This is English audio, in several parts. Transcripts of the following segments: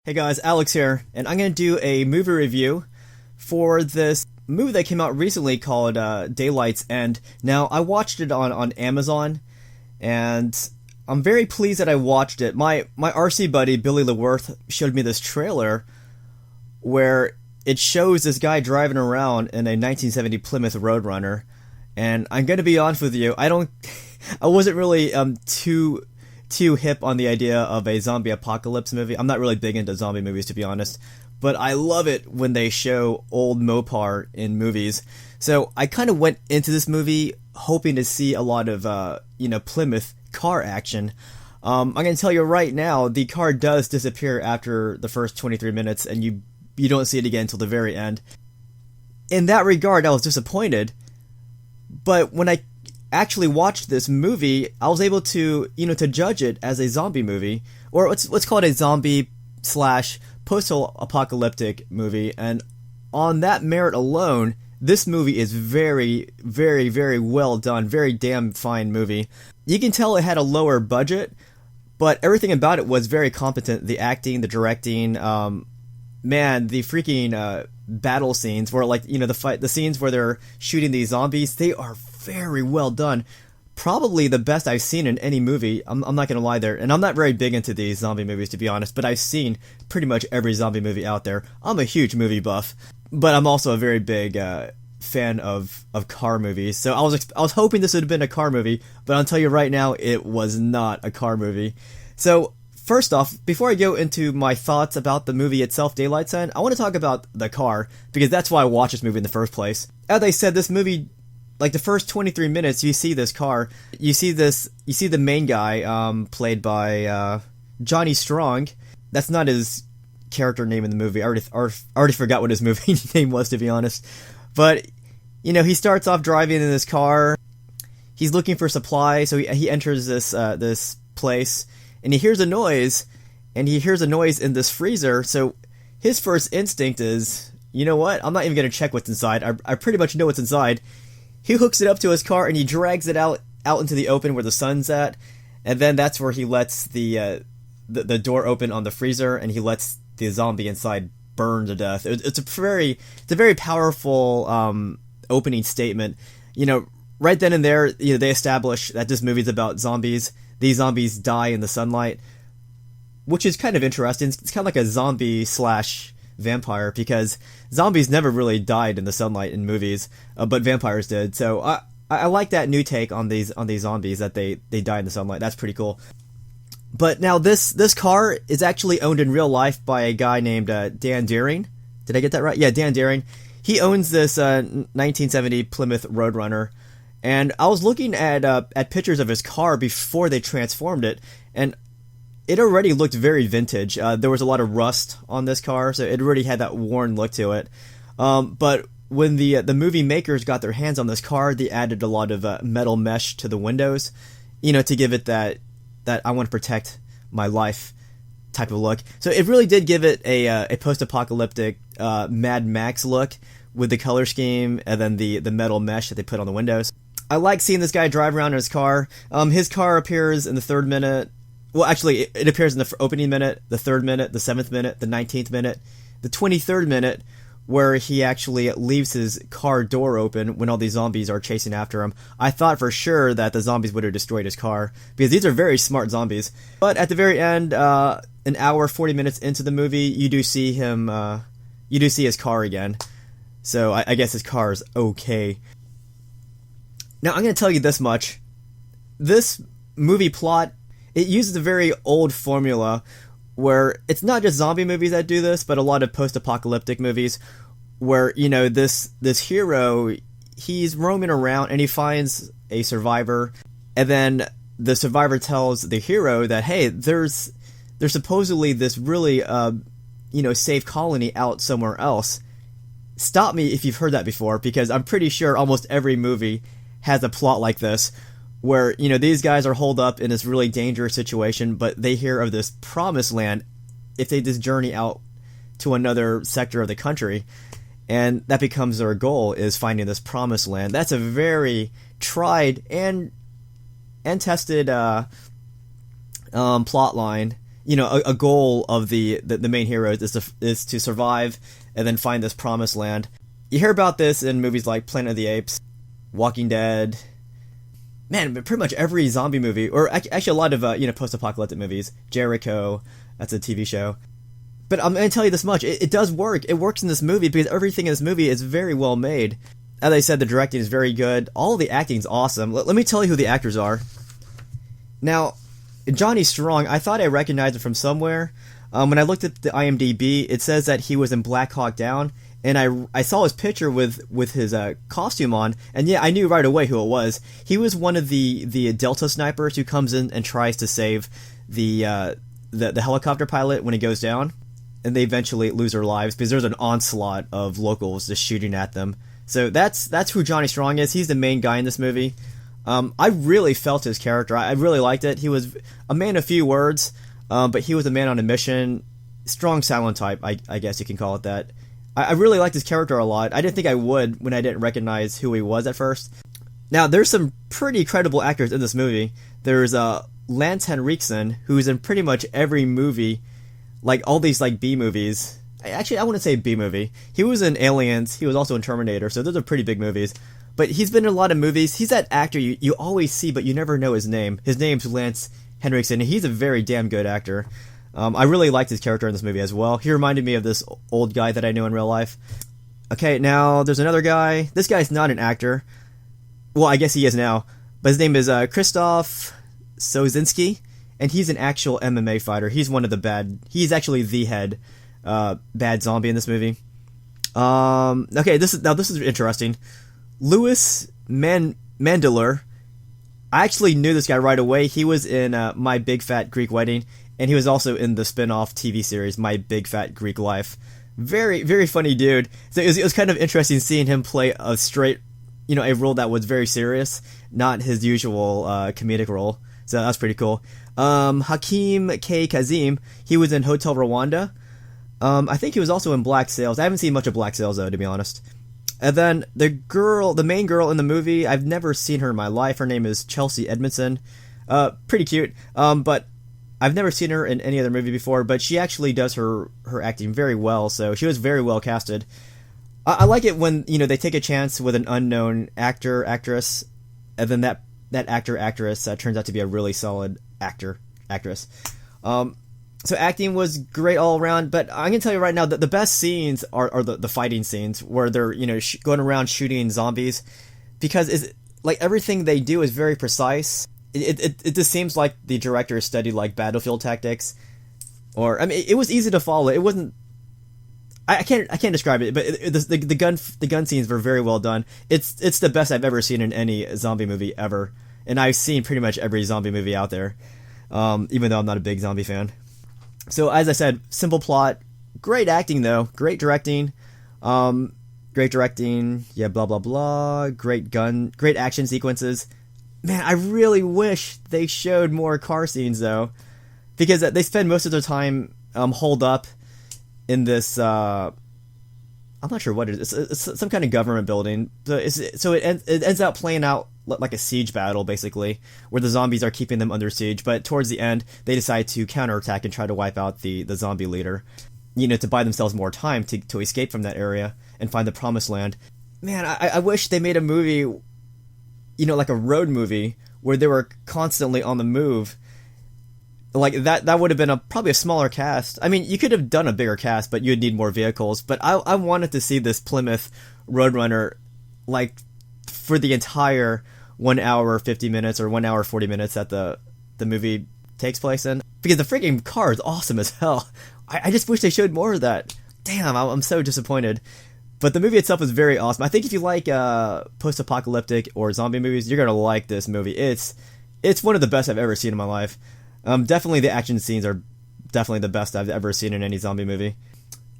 Hey guys, Alex here, and I'm going to do a movie review for this movie that came out recently called Daylight's End. Now, I watched it on Amazon, and I'm very pleased that I watched it. My RC buddy, Billy LeWorth, showed me this trailer where it shows this guy driving around in a 1970 Plymouth Roadrunner, and I'm going to be honest with you, I wasn't really too hip on the idea of a zombie apocalypse movie. I'm not really big into zombie movies, to be honest, but I love it when they show old Mopar in movies. So I kind of went into this movie hoping to see a lot of Plymouth car action. I'm going to tell you right now, the car does disappear after the first 23 minutes, and you don't see it again until the very end. In that regard, I was disappointed, but when I actually watched this movie, I was able to judge it as a zombie movie, or let's call it a zombie slash post-apocalyptic movie. And on that merit alone, this movie is very, very, very well done, very damn fine movie. You can tell it had a lower budget, but everything about it was very competent. The acting, the directing, the freaking battle scenes where the scenes where they're shooting these zombies, they are very well done. Probably the best I've seen in any movie. I'm not gonna lie there, and I'm not very big into these zombie movies, to be honest, but I've seen pretty much every zombie movie out there. I'm a huge movie buff, but I'm also a very big fan of car movies. So I was hoping this would have been a car movie, but I'll tell you right now, it was not a car movie. So first off, before I go into my thoughts about the movie itself, Daylight's End, I want to talk about the car, because that's why I watched this movie in the first place. As I said, this movie, like the first 23 minutes, you see this car, you see the main guy, played by Johnny Strong. That's not his character name in the movie. I already forgot what his movie name was, to be honest. But he starts off driving in this car. He's looking for supply, so he enters this place, and he hears a noise, in this freezer. So his first instinct is, you know what? I'm not even gonna check what's inside. I pretty much know what's inside. He hooks it up to his car and he drags it out into the open where the sun's at, and then that's where he lets the door open on the freezer, and he lets the zombie inside burn to death. It's a very powerful opening statement. Right then and there, they establish that this movie's about zombies. These zombies die in the sunlight, which is kind of interesting. It's kind of like a zombie slash vampire, because zombies never really died in the sunlight in movies, but vampires did. So I like that new take on these zombies, that they die in the sunlight. That's pretty cool. But now this car is actually owned in real life by a guy named Dan Deering. Did I get that right? Yeah, Dan Deering. He owns this 1970 Plymouth Roadrunner, and I was looking at pictures of his car before they transformed it, and it already looked very vintage. There was a lot of rust on this car, so it already had that worn look to it. But when the movie makers got their hands on this car, they added a lot of metal mesh to the windows, to give it that I want to protect my life type of look. So it really did give it a post-apocalyptic Mad Max look with the color scheme and then the metal mesh that they put on the windows. I like seeing this guy drive around in his car. His car appears in the 3rd minute. Well, actually, it appears in the opening minute, the 3rd minute, the 7th minute, the 19th minute, the 23rd minute, where he actually leaves his car door open when all these zombies are chasing after him. I thought for sure that the zombies would have destroyed his car, because these are very smart zombies. But at the very end, an hour, 40 minutes into the movie, you do see his car again. So I guess his car is okay. Now, I'm going to tell you this much. This movie plot, it uses a very old formula where it's not just zombie movies that do this, but a lot of post-apocalyptic movies where, this hero, he's roaming around and he finds a survivor, and then the survivor tells the hero that, hey, there's supposedly this really, safe colony out somewhere else. Stop me if you've heard that before, because I'm pretty sure almost every movie has a plot like this, where, these guys are holed up in this really dangerous situation, but they hear of this promised land if they just journey out to another sector of the country, and that becomes their goal, is finding this promised land. That's a very tried and tested plot line a goal of the main hero is to survive and then find this promised land. You hear about this in movies like Planet of the Apes, Walking Dead, man, pretty much every zombie movie, or actually a lot of post-apocalyptic movies. Jericho, that's a TV show. But I'm going to tell you this much, it does work. It works in this movie because everything in this movie is very well made. As I said, the directing is very good. All the acting is awesome. Let me tell you who the actors are. Now, Johnny Strong, I thought I recognized him from somewhere. When I looked at the IMDb, it says that he was in Black Hawk Down, and I saw his picture with his costume on, and yeah, I knew right away who it was. He was one of the Delta snipers who comes in and tries to save the helicopter pilot when he goes down, and they eventually lose their lives because there's an onslaught of locals just shooting at them. So that's who Johnny Strong is. He's the main guy in this movie. I really felt his character. I really liked it. He was a man of few words, but he was a man on a mission. Strong silent type, I guess you can call it that. I really liked his character a lot. I didn't think I would when I didn't recognize who he was at first. Now, there's some pretty credible actors in this movie. There's Lance Henriksen, who's in pretty much every movie, like all these like B movies. Actually, I wouldn't say B movie. He was in Aliens. He was also in Terminator, so those are pretty big movies. But he's been in a lot of movies. He's that actor you always see, but you never know his name. His name's Lance Henriksen, and he's a very damn good actor. I really liked his character in this movie as well. He reminded me of this old guy that I knew in real life. Okay, now there's another guy. This guy's not an actor. Well, I guess he is now. But his name is Krzysztof Soszynski, and he's an actual MMA fighter. He's one of the bad... He's actually the head bad zombie in this movie. Okay, this is interesting. Louis Mandylor. I actually knew this guy right away. He was in My Big Fat Greek Wedding, and he was also in the spin-off TV series My Big Fat Greek Life. Very, very funny dude. So it was kind of interesting seeing him play a straight, a role that was very serious, not his usual comedic role. So that's pretty cool. Hakeem Kae-Kazim, he was in Hotel Rwanda. I think he was also in Black Sails. I haven't seen much of Black Sails though, to be honest. And then the main girl in the movie, I've never seen her in my life. Her name is Chelsea Edmondson. Pretty cute. But I've never seen her in any other movie before, but she actually does her acting very well, so she was very well casted. I like it when, they take a chance with an unknown actor, actress, and then that actor, actress turns out to be a really solid actress. So acting was great all around, but I'm going to tell you right now that the best scenes are the fighting scenes where they're, going around shooting zombies, because it's like everything they do is very precise. It just seems like the director studied like battlefield tactics, or it was easy to follow. It wasn't. I can't describe it, but the gun scenes were very well done. It's the best I've ever seen in any zombie movie ever, and I've seen pretty much every zombie movie out there, even though I'm not a big zombie fan. So as I said, simple plot, great acting though, great directing, yeah, blah blah blah, great action sequences. Man, I really wish they showed more car scenes though, because they spend most of their time holed up in this. I'm not sure what it is. It's some kind of government building. So it ends up playing out like a siege battle, basically, where the zombies are keeping them under siege. But towards the end, they decide to counterattack and try to wipe out the zombie leader, to buy themselves more time to escape from that area and find the promised land. Man, I wish they made a movie, like a road movie where they were constantly on the move. Like that would have been probably a smaller cast. I mean, you could have done a bigger cast, but you'd need more vehicles. But I wanted to see this Plymouth Roadrunner, like, for the entire 1 hour 50 minutes or 1 hour 40 minutes that the movie takes place in, because the freaking car is awesome as hell. I just wish they showed more of that. Damn, I'm so disappointed. But the movie itself is very awesome. I think if you like post-apocalyptic or zombie movies, you're gonna like this movie. It's one of the best I've ever seen in my life. Definitely the action scenes are definitely the best I've ever seen in any zombie movie.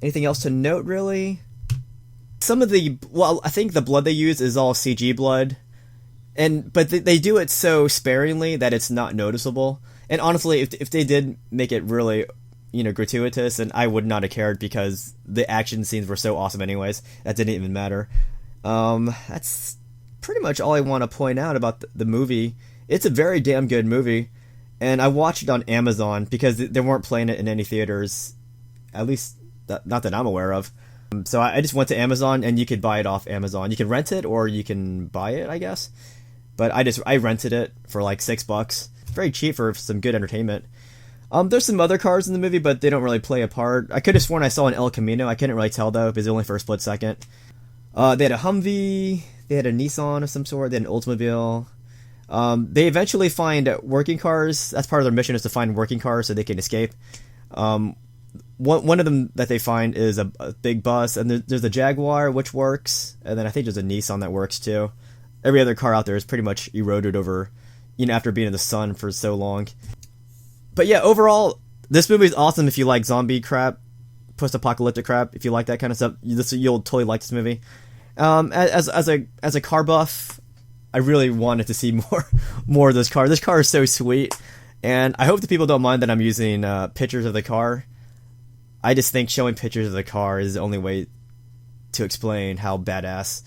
Anything else to note, really? I think the blood they use is all CG blood, but they do it so sparingly that it's not noticeable. And honestly, if they did make it really, gratuitous, and I would not have cared, because the action scenes were so awesome anyways, that didn't even matter. That's pretty much all I want to point out about the movie. It's a very damn good movie. and I watched it on Amazon because they weren't playing it in any theaters, at least not that I'm aware of. So I just went to Amazon, and you could buy it off Amazon. You can rent it or you can buy it, I guess. But I rented it for like $6. Very cheap for some good entertainment. There's some other cars in the movie, but they don't really play a part. I could have sworn I saw an El Camino. I couldn't really tell though, because only for a split second. They had a Humvee. They had a Nissan of some sort. They had an Oldsmobile. They eventually find working cars. That's part of their mission, is to find working cars so they can escape. One of them that they find is a big bus, and there's a Jaguar, which works, and then I think there's a Nissan that works too. Every other car out there is pretty much eroded over, after being in the sun for so long. But yeah, overall, this movie is awesome if you like zombie crap, post-apocalyptic crap. If you like that kind of stuff, you'll totally like this movie. As a car buff, I really wanted to see more of this car. This car is so sweet, and I hope that people don't mind that I'm using pictures of the car. I just think showing pictures of the car is the only way to explain how badass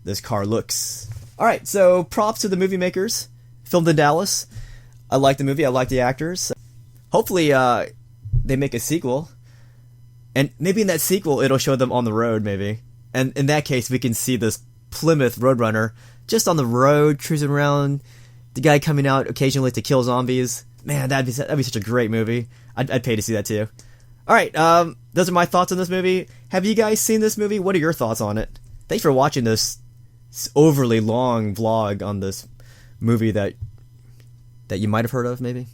this car looks. Alright, so props to the movie makers. Filmed in Dallas. I like the movie, I like the actors. Hopefully they make a sequel. And maybe in that sequel it'll show them on the road, maybe. And in that case we can see this Plymouth Roadrunner just on the road, cruising around. The guy coming out occasionally to kill zombies. Man, that'd be such a great movie. I'd pay to see that too. Alright, those are my thoughts on this movie. Have you guys seen this movie? What are your thoughts on it? Thanks for watching this overly long vlog on this movie that you might have heard of, maybe.